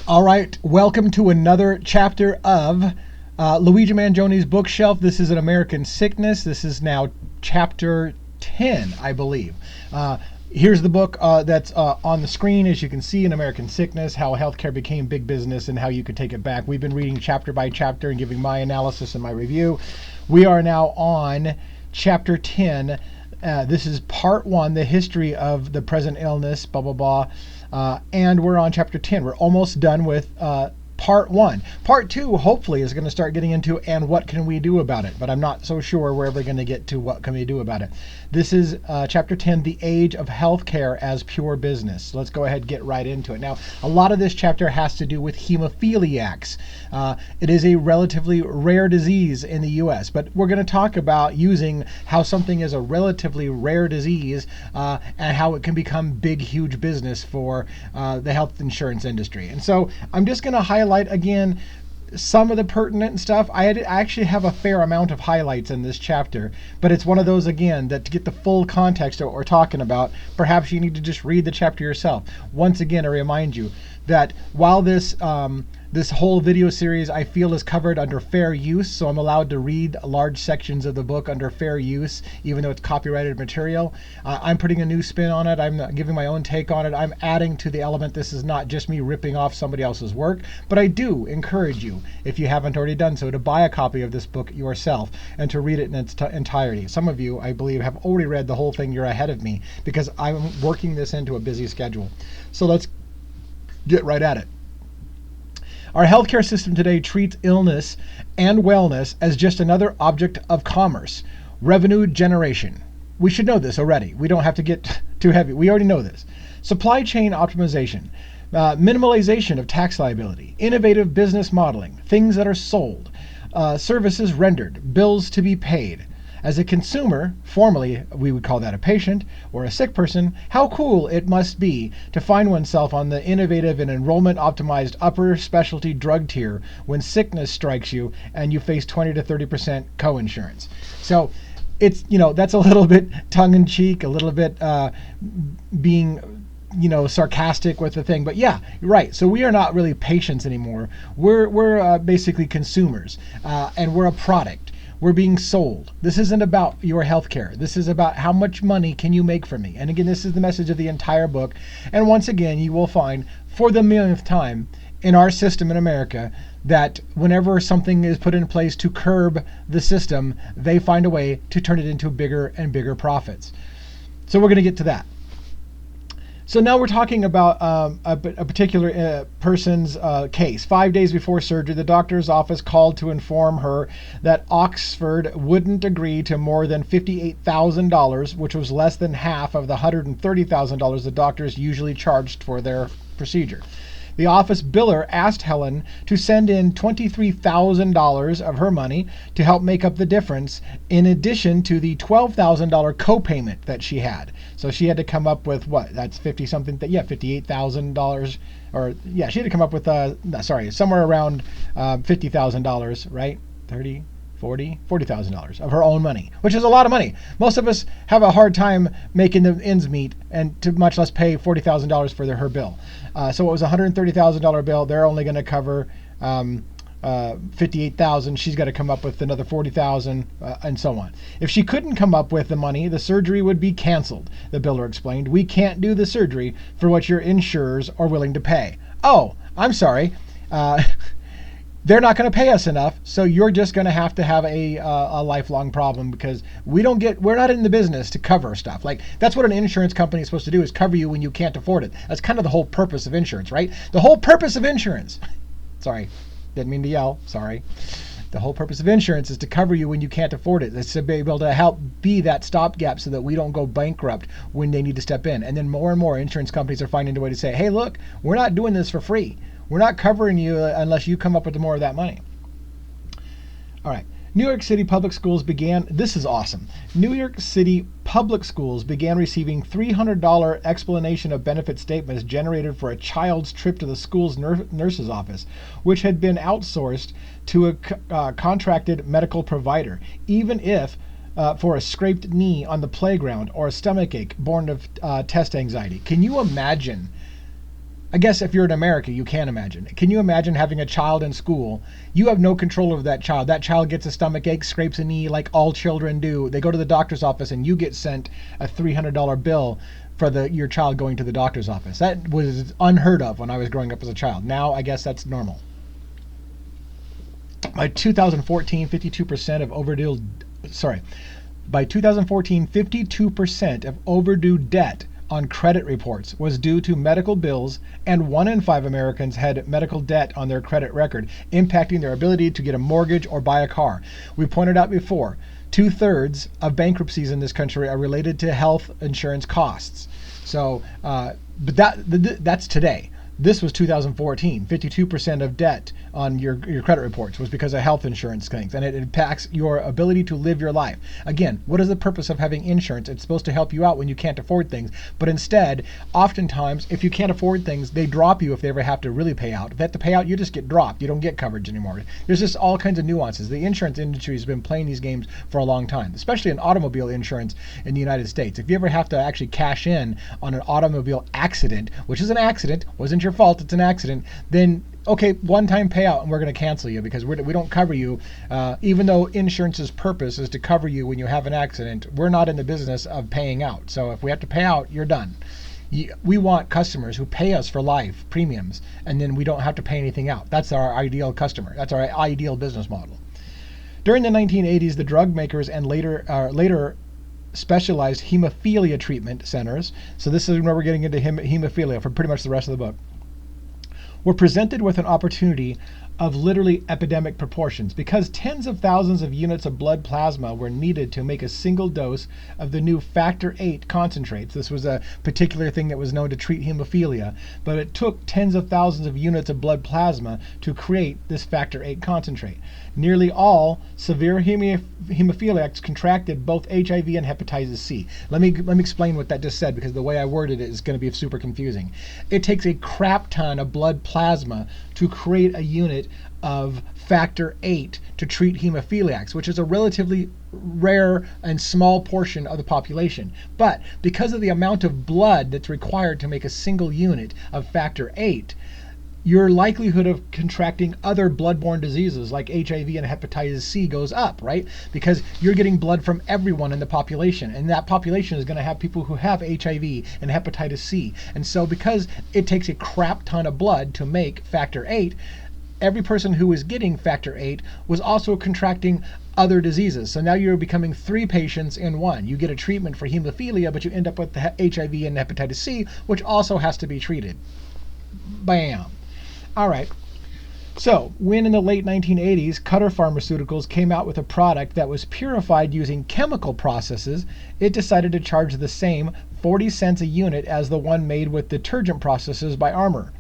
All right, welcome to another chapter of Luigi Mangione's bookshelf. This is An American Sickness. This is now chapter 10, I believe. Here's the book that's on the screen. As you can see, An American Sickness, How Healthcare Became Big Business and How You Could Take It Back. We've been reading chapter by chapter and giving my analysis and my review. We are now on chapter 10. This is part 1, the history of the present illness, blah, blah, blah. And we're on chapter 10. We're almost done with part 1. Part 2, hopefully, is going to start getting into and what can we do about it. But I'm not so sure we're ever going to get to what can we do about it. This is chapter 10, The Age of Healthcare as Pure Business. So let's go ahead and get right into it. Now, a lot of this chapter has to do with hemophiliacs. It is a relatively rare disease in the U.S., but we're going to talk about using how something is a relatively rare disease and how it can become big, huge business for the health insurance industry. And so I'm just going to highlight again some of the pertinent stuff. I actually have a fair amount of highlights in this chapter, but it's one of those, again, that to get the full context of what we're talking about, perhaps you need to just read the chapter yourself. Once again, I remind you that while this whole video series I feel is covered under fair use, so I'm allowed to read large sections of the book under fair use, even though it's copyrighted material. I'm putting a new spin on it. I'm giving my own take on it. I'm adding to the element. This is not just me ripping off somebody else's work, but I do encourage you, if you haven't already done so, to buy a copy of this book yourself and to read it in its entirety. Some of you, I believe, have already read the whole thing. You're ahead of me because I'm working this into a busy schedule. So let's get right at it. Our healthcare system today treats illness and wellness as just another object of commerce, revenue generation. We should know this already. We don't have to get too heavy. We already know this. Supply chain optimization, minimalization of tax liability, innovative business modeling, things that are sold, services rendered, bills to be paid. As a consumer, formerly we would call that a patient or a sick person, how cool it must be to find oneself on the innovative and enrollment optimized upper specialty drug tier when sickness strikes you and you face 20 to 30% coinsurance. So it's, that's a little bit tongue in cheek, a little bit being sarcastic with the thing, but yeah, you're right. So we are not really patients anymore. We're basically consumers, and we're a product. We're being sold. This isn't about your health care. This is about how much money can you make from me. And again, this is the message of the entire book. And once again, you will find for the millionth time in our system in America that whenever something is put in place to curb the system, they find a way to turn it into bigger and bigger profits. So we're going to get to that. So now we're talking about a particular person's case. 5 days before surgery, the doctor's office called to inform her that Oxford wouldn't agree to more than $58,000, which was less than half of the $130,000 the doctors usually charged for their procedure. The office biller asked Helen to send in $23,000 of her money to help make up the difference, in addition to the $12,000 copayment that she had. So she had to come up with what? That's $58,000, or yeah, she had to come up with somewhere around $50,000, right? $40,000 of her own money, which is a lot of money. Most of us have a hard time making the ends meet, and to much less pay $40,000 for her bill. So it was a $130,000 bill. They're only going to cover $58,000. She's got to come up with another $40,000, and so on. If she couldn't come up with the money, the surgery would be canceled. The biller explained, "We can't do the surgery for what your insurers are willing to pay." Oh, I'm sorry. They're not going to pay us enough, so you're just going to have a lifelong problem, because we're not in the business to cover stuff. Like, that's what an insurance company is supposed to do, is cover you when you can't afford it. That's kind of the whole purpose of insurance, right? The whole purpose of insurance, sorry, didn't mean to yell, sorry. The whole purpose of insurance is to cover you when you can't afford it. It's to be able to help be that stopgap so that we don't go bankrupt when they need to step in. And then more and more insurance companies are finding a way to say, hey, look, we're not doing this for free. We're not covering you unless you come up with more of that money. All right. New York City public schools began, this is awesome. New York City public schools began receiving $300 explanation of benefit statements generated for a child's trip to the school's nurse's office, which had been outsourced to a contracted medical provider, even if for a scraped knee on the playground or a stomachache born of test anxiety. Can you imagine I guess if you're in America, you can imagine. Can you imagine having a child in school? You have no control over that child. That child gets a stomach ache, scrapes a knee like all children do. They go to the doctor's office and you get sent a $300 bill for your child going to the doctor's office. That was unheard of when I was growing up as a child. Now I guess that's normal. By 2014, 52% of overdue by 2014, 52% of overdue debt on credit reports was due to medical bills, and 1 in 5 Americans had medical debt on their credit record, impacting their ability to get a mortgage or buy a car. We pointed out before, 2/3 of bankruptcies in this country are related to health insurance costs. So, but that's today. This was 2014. 52% of debt on your credit reports was because of health insurance things, and it impacts your ability to live your life. Again, what is the purpose of having insurance? It's supposed to help you out when you can't afford things, but instead, oftentimes, if you can't afford things, they drop you if they ever have to really pay out. If they have to pay out, you just get dropped. You don't get coverage anymore. There's just all kinds of nuances. The insurance industry has been playing these games for a long time, especially in automobile insurance in the United States. If you ever have to actually cash in on an automobile accident, which is an accident, wasn't your fault, it's an accident, then okay, one-time payout and we're going to cancel you because we don't cover you. Even though insurance's purpose is to cover you when you have an accident, we're not in the business of paying out. So if we have to pay out, you're done. We want customers who pay us for life premiums, and then we don't have to pay anything out. That's our ideal customer. That's our ideal business model. During the 1980s, the drug makers and later specialized hemophilia treatment centers, so this is where we're getting into hemophilia for pretty much the rest of the book, were presented with an opportunity of literally epidemic proportions because tens of thousands of units of blood plasma were needed to make a single dose of the new factor VIII concentrates. This was a particular thing that was known to treat hemophilia, but it took tens of thousands of units of blood plasma to create this factor VIII concentrate. Nearly all severe hemophiliacs contracted both HIV and hepatitis C. Let me explain what that just said, because the way I worded it is going to be super confusing. It takes a crap ton of blood plasma to create a unit of factor VIII to treat hemophiliacs, which is a relatively rare and small portion of the population. But because of the amount of blood that's required to make a single unit of factor VIII, your likelihood of contracting other bloodborne diseases like HIV and hepatitis C goes up, right? Because you're getting blood from everyone in the population, and that population is going to have people who have HIV and hepatitis C. And so because it takes a crap ton of blood to make factor VIII, every person who was getting factor VIII was also contracting other diseases. So now you're becoming 3 patients in one. You get a treatment for hemophilia, but you end up with the HIV and hepatitis C, which also has to be treated. Bam. All right. So when in the late 1980s, Cutter Pharmaceuticals came out with a product that was purified using chemical processes, it decided to charge the same 40 cents a unit as the one made with detergent processes by Armour.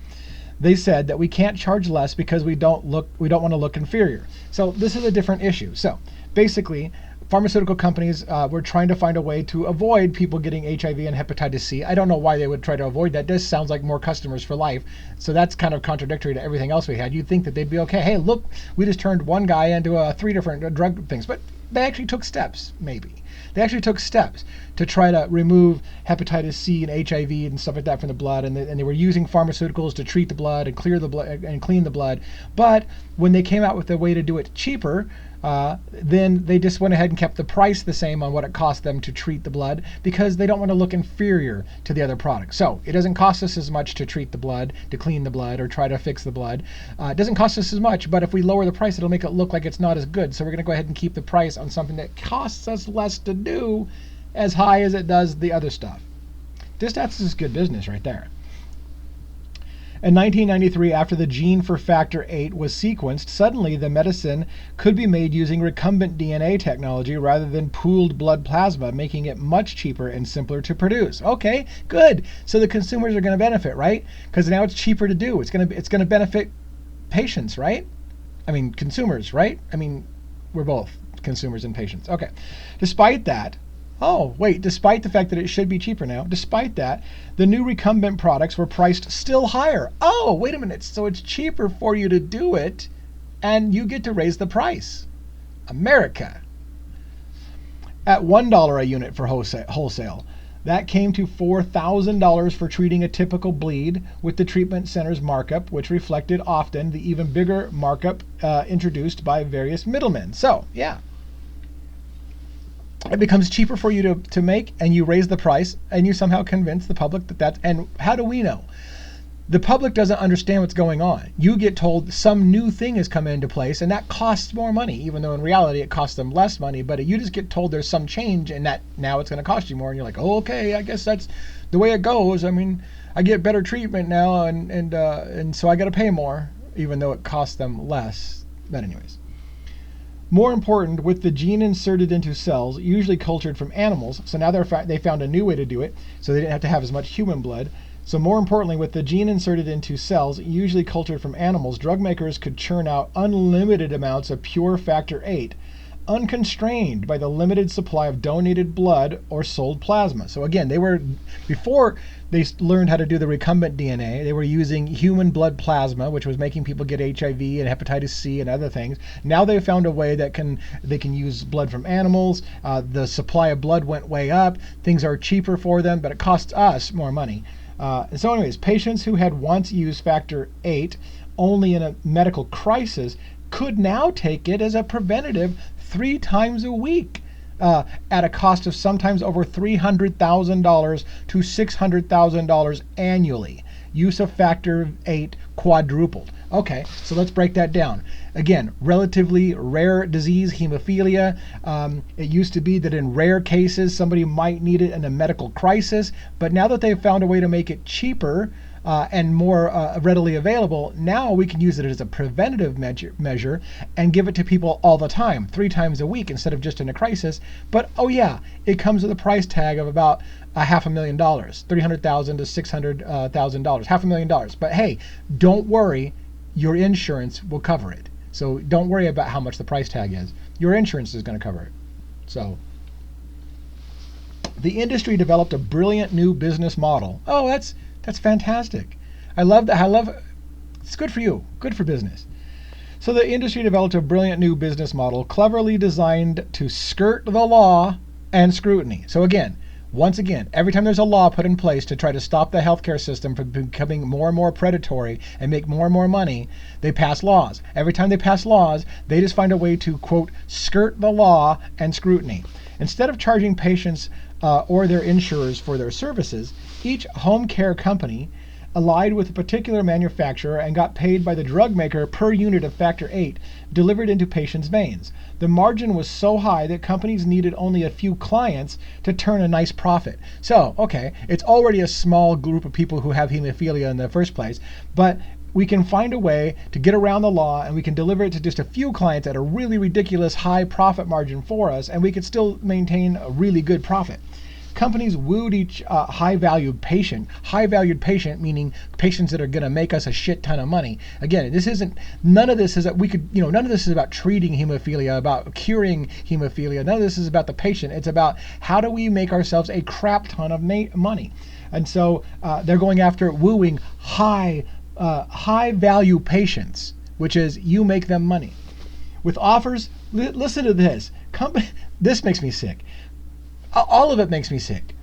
They said that we can't charge less because we don't want to look inferior. So this is a different issue. So basically, pharmaceutical companies were trying to find a way to avoid people getting HIV and hepatitis C. I don't know why they would try to avoid that. This sounds like more customers for life. So that's kind of contradictory to everything else we had. You'd think that they'd be okay. Hey, look, we just turned one guy into 3 different drug things. But they actually took steps, maybe. They actually took steps to try to remove hepatitis C and HIV and stuff like that from the blood, and they were using pharmaceuticals to treat the blood and clear the blood and clean the blood. But when they came out with a way to do it cheaper, then they just went ahead and kept the price the same on what it cost them to treat the blood, because they don't want to look inferior to the other products. So it doesn't cost us as much to treat the blood, to clean the blood, or try to fix the blood. It doesn't cost us as much, but if we lower the price, it'll make it look like it's not as good. So we're going to go ahead and keep the price on something that costs us less to do as high as it does the other stuff. That's just good business right there. In 1993, after the gene for factor VIII was sequenced, suddenly the medicine could be made using recombinant DNA technology rather than pooled blood plasma, making it much cheaper and simpler to produce. Okay, good. So the consumers are going to benefit, right? Because now it's cheaper to do. It's going to benefit patients, right? I mean, consumers, right? I mean, we're both consumers and patients. Okay. Despite that, despite the fact that it should be cheaper now, despite that, the new recombinant products were priced still higher. Oh, wait a minute. So it's cheaper for you to do it, and you get to raise the price. America. At $1 a unit for wholesale, That came to $4,000 for treating a typical bleed, with the treatment center's markup, which reflected often the even bigger markup introduced by various middlemen. So, yeah, it becomes cheaper for you to make, and you raise the price, and you somehow convince the public that that's, and how do we know? The public doesn't understand what's going on. You get told some new thing has come into place, and that costs more money, even though in reality it costs them less money. But you just get told there's some change, and that now it's going to cost you more, and you're like, oh, okay, I guess that's the way it goes. I mean, I get better treatment now, and so I got to pay more, even though it costs them less. But anyways. More important, with the gene inserted into cells, usually cultured from animals, so now they found a new way to do it, so they didn't have to have as much human blood. So more importantly, with the gene inserted into cells, usually cultured from animals, drug makers could churn out unlimited amounts of pure factor VIII, unconstrained by the limited supply of donated blood or sold plasma. So again, before they learned how to do the recombinant DNA, they were using human blood plasma, which was making people get HIV and hepatitis C and other things. Now they've found a way that they can use blood from animals. The supply of blood went way up. Things are cheaper for them, but it costs us more money. And so anyways, patients who had once used factor VIII only in a medical crisis could now take it as a preventative 3 times a week at a cost of sometimes over $300,000 to $600,000 annually. Use of factor VIII quadrupled. Okay, so let's break that down. Again, relatively rare disease, hemophilia. It used to be that in rare cases, somebody might need it in a medical crisis, but now that they've found a way to make it cheaper and more readily available, now we can use it as a preventative measure and give it to people all the time, 3 times a week instead of just in a crisis. But oh yeah, it comes with a price tag of about $500,000, $300,000 to $600,000, $500,000. But hey, don't worry, your insurance will cover it. So don't worry about how much the price tag is. Your insurance is going to cover it. So the industry developed a brilliant new business model. Oh, that's fantastic. I love that. It's good for you. Good for business. So the industry developed a brilliant new business model, cleverly designed to skirt the law and scrutiny. So once again, every time there's a law put in place to try to stop the healthcare system from becoming more and more predatory and make more and more money, they pass laws. Every time they pass laws, they just find a way to, quote, skirt the law and scrutiny. Instead of charging patients or their insurers for their services, each home care company allied with a particular manufacturer and got paid by the drug maker per unit of factor VIII delivered into patients' veins. The margin was so high that companies needed only a few clients to turn a nice profit. So, okay, it's already a small group of people who have hemophilia in the first place, but we can find a way to get around the law, and we can deliver it to just a few clients at a really ridiculous high profit margin for us, and we could still maintain a really good profit. Companies wooed each high-valued patient meaning patients that are going to make us a shit ton of money. Again, none of this is about treating hemophilia, about curing hemophilia. None of this is about the patient. It's about how do we make ourselves a crap ton of money. And so they're going after wooing high-value patients, which is you make them money. With offers, listen to this. This makes me sick. All of it makes me sick.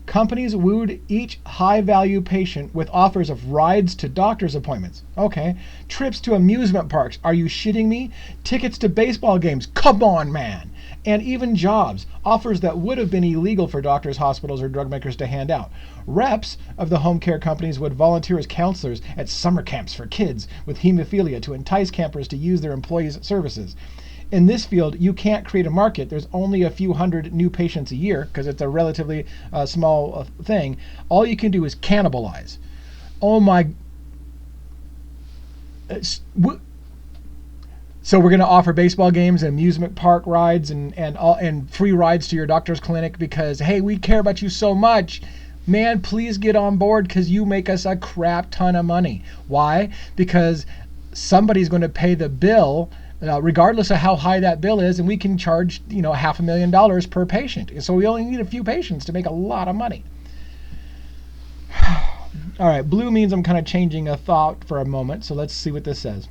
Companies wooed each high-value patient with offers of rides to doctor's appointments. Okay. Trips to amusement parks. Are you shitting me? Tickets to baseball games. Come on, man. And even jobs. Offers that would have been illegal for doctors, hospitals, or drug makers to hand out. Reps of the home care companies would volunteer as counselors at summer camps for kids with hemophilia to entice campers to use their employees' services. In this field, you can't create a market. There's only a few hundred new patients a year because it's a relatively small thing. All you can do is cannibalize. Oh my. So we're going to offer baseball games and amusement park rides and free rides to your doctor's clinic because, hey, we care about you so much. Man, please get on board because you make us a crap ton of money. Why? Because somebody's going to pay the bill regardless of how high that bill is, and we can charge $500,000 per patient. So we only need a few patients to make a lot of money. All right, blue means I'm kind of changing a thought for a moment, so let's see what this says.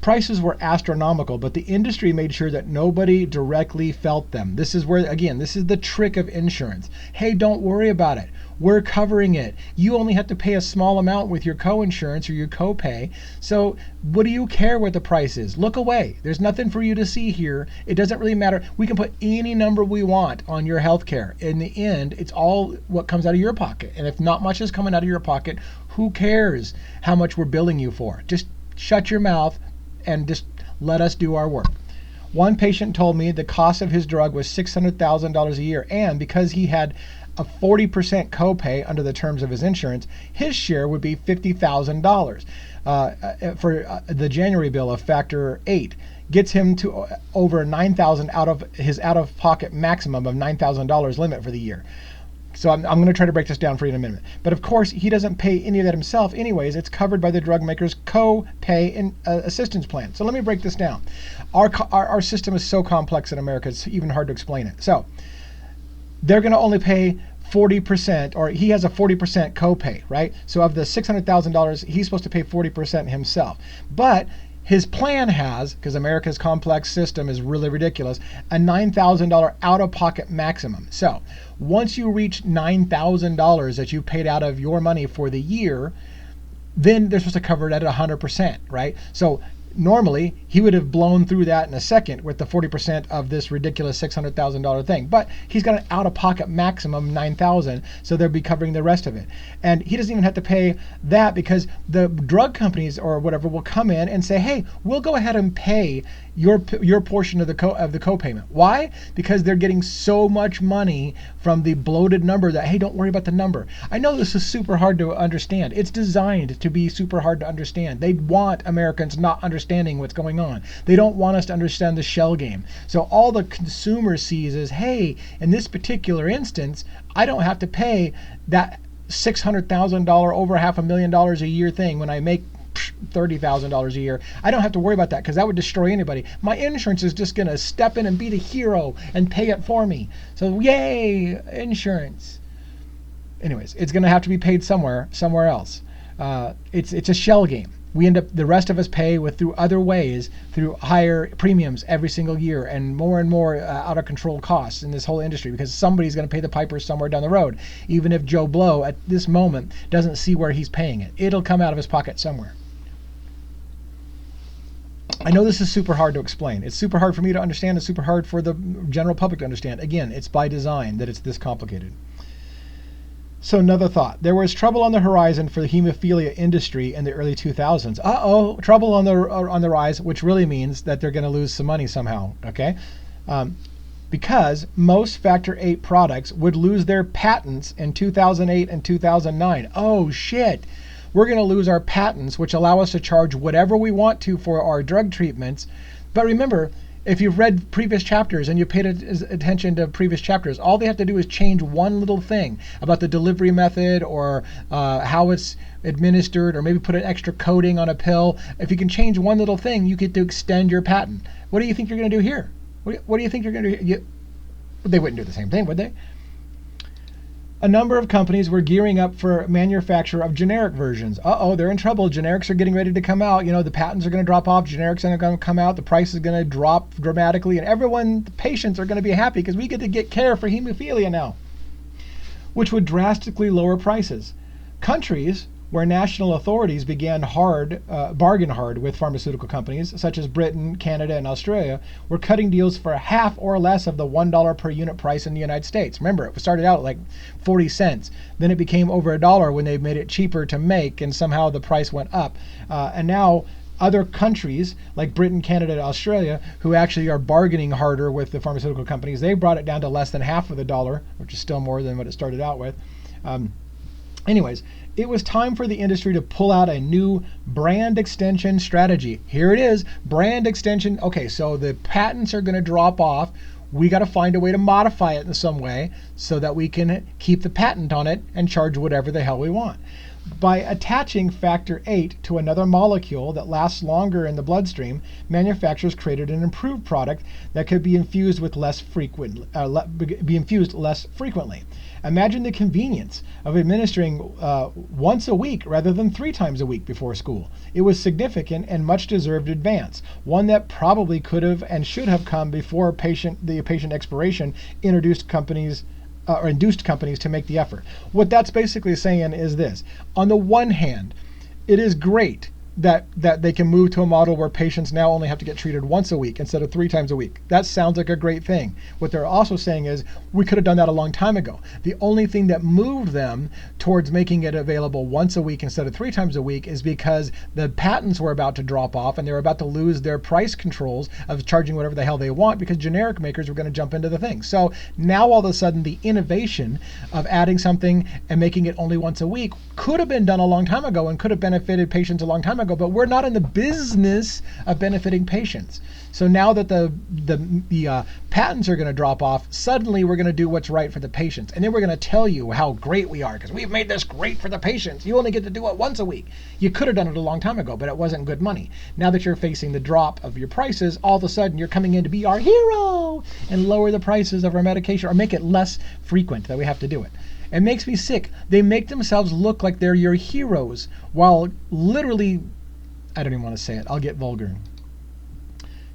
Prices were astronomical, but the industry made sure that nobody directly felt them. This is where, again, this is the trick of insurance. Hey, don't worry about it. We're covering it. You only have to pay a small amount with your co-insurance or your co-pay. So what do you care what the price is? Look away. There's nothing for you to see here. It doesn't really matter. We can put any number we want on your health care. In the end, it's all what comes out of your pocket. And if not much is coming out of your pocket, who cares how much we're billing you for? Just shut your mouth and just let us do our work. One patient told me the cost of his drug was $600,000 a year, and because he had a 40% copay under the terms of his insurance, his share would be $50,000 for the January bill of factor 8. Gets him to over $9,000 out of his out-of-pocket maximum of $9,000 limit for the year. So I'm going to try to break this down for you in a minute. But of course, he doesn't pay any of that himself anyways. It's covered by the drug maker's co-pay and assistance plan. So let me break this down. Our system is so complex in America, it's even hard to explain it. So they're going to only pay 40%, or he has a 40% co-pay, right? So of the $600,000, he's supposed to pay 40% himself. But his plan has, because America's complex system is really ridiculous, a $9,000 out-of-pocket maximum. So once you reach $9,000 that you paid out of your money for the year, then they're supposed to cover it at 100%, right? So normally he would have blown through that in a second with the 40% of this ridiculous $600,000 thing, but he's got an out-of-pocket maximum $9,000, so they'll be covering the rest of it. And he doesn't even have to pay that because the drug companies or whatever will come in and say, hey, we'll go ahead and pay your portion of the co-payment. Why? Because they're getting so much money from the bloated number that, hey, don't worry about the number. I know this is super hard to understand. It's designed to be super hard to understand. They want Americans not understanding what's going on. They don't want us to understand the shell game. So all the consumer sees is, hey, in this particular instance, I don't have to pay that $600,000 over $500,000 a year thing when I make $30,000 a year. I don't have to worry about that because that would destroy anybody. My insurance is just going to step in and be the hero and pay it for me. So yay, insurance. Anyways, it's going to have to be paid somewhere else. It's a shell game. We end up, the rest of us pay through other ways, through higher premiums every single year and more out of control costs in this whole industry because somebody's going to pay the piper somewhere down the road. Even if Joe Blow at this moment doesn't see where he's paying it, it'll come out of his pocket somewhere. I know this is super hard to explain. It's super hard for me to understand. It's super hard for the general public to understand. Again, it's by design that it's this complicated. So another thought. There was trouble on the horizon for the hemophilia industry in the early 2000s. Uh-oh, trouble on the rise, which really means that they're going to lose some money somehow, okay? Because most factor 8 products would lose their patents in 2008 and 2009. Oh, shit. We're going to lose our patents, which allow us to charge whatever we want to for our drug treatments. But remember, if you've read previous chapters and you paid attention to previous chapters, all they have to do is change one little thing about the delivery method or how it's administered, or maybe put an extra coating on a pill. If you can change one little thing, you get to extend your patent. What do you think you're going to do here? What do you think you're going to do? They wouldn't do the same thing, would they? A number of companies were gearing up for manufacture of generic versions. Uh-oh, they're in trouble. Generics are getting ready to come out. You know, the patents are going to drop off. Generics are going to come out. The price is going to drop dramatically. And the patients are going to be happy because we get to get care for hemophilia now, which would drastically lower prices. Countries where national authorities began bargain hard with pharmaceutical companies, such as Britain, Canada, and Australia, were cutting deals for half or less of the $1 per unit price in the United States. Remember, it started out at like 40 cents. Then it became over $1 when they made it cheaper to make, and somehow the price went up. And now other countries like Britain, Canada, and Australia, who actually are bargaining harder with the pharmaceutical companies, they brought it down to less than half of the dollar, which is still more than what it started out with. Anyways, it was time for the industry to pull out a new brand extension strategy. Here it is, brand extension. Okay, so the patents are going to drop off. We got to find a way to modify it in some way so that we can keep the patent on it and charge whatever the hell we want. By attaching factor VIII to another molecule that lasts longer in the bloodstream, manufacturers created an improved product that could be infused less frequently. Imagine the convenience of administering once a week rather than 3 times a week before school. It was significant and much deserved advance, one that probably could have and should have come before the patient expiration induced companies to make the effort. What that's basically saying is this. On the one hand, it is great that they can move to a model where patients now only have to get treated once a week instead of 3 times a week. That sounds like a great thing. What they're also saying is we could have done that a long time ago. The only thing that moved them towards making it available once a week instead of 3 times a week is because the patents were about to drop off and they were about to lose their price controls of charging whatever the hell they want because generic makers were going to jump into the thing. So now all of a sudden the innovation of adding something and making it only once a week could have been done a long time ago and could have benefited patients a long time ago, but we're not in the business of benefiting patients. So now that the patents are going to drop off, suddenly we're going to do what's right for the patients. And then we're going to tell you how great we are because we've made this great for the patients. You only get to do it once a week. You could have done it a long time ago, but it wasn't good money. Now that you're facing the drop of your prices, all of a sudden you're coming in to be our hero and lower the prices of our medication or make it less frequent that we have to do it. It makes me sick. They make themselves look like they're your heroes while literally, I don't even want to say it. I'll get vulgar.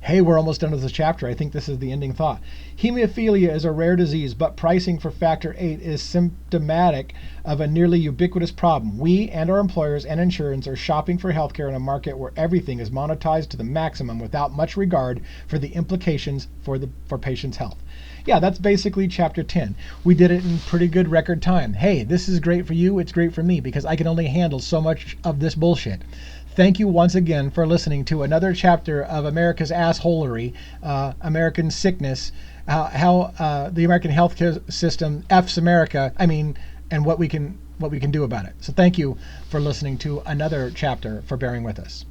Hey, we're almost done with this chapter. I think this is the ending thought. Hemophelia is a rare disease, but pricing for factor VIII is symptomatic of a nearly ubiquitous problem. We and our employers and insurance are shopping for healthcare in a market where everything is monetized to the maximum without much regard for the implications for patients' health. Yeah, that's basically chapter 10. We did it in pretty good record time. Hey, this is great for you. It's great for me because I can only handle so much of this bullshit. Thank you once again for listening to another chapter of America's assholery, American sickness, how the American healthcare system F's America. And what we can do about it. So thank you for listening to another chapter, for bearing with us.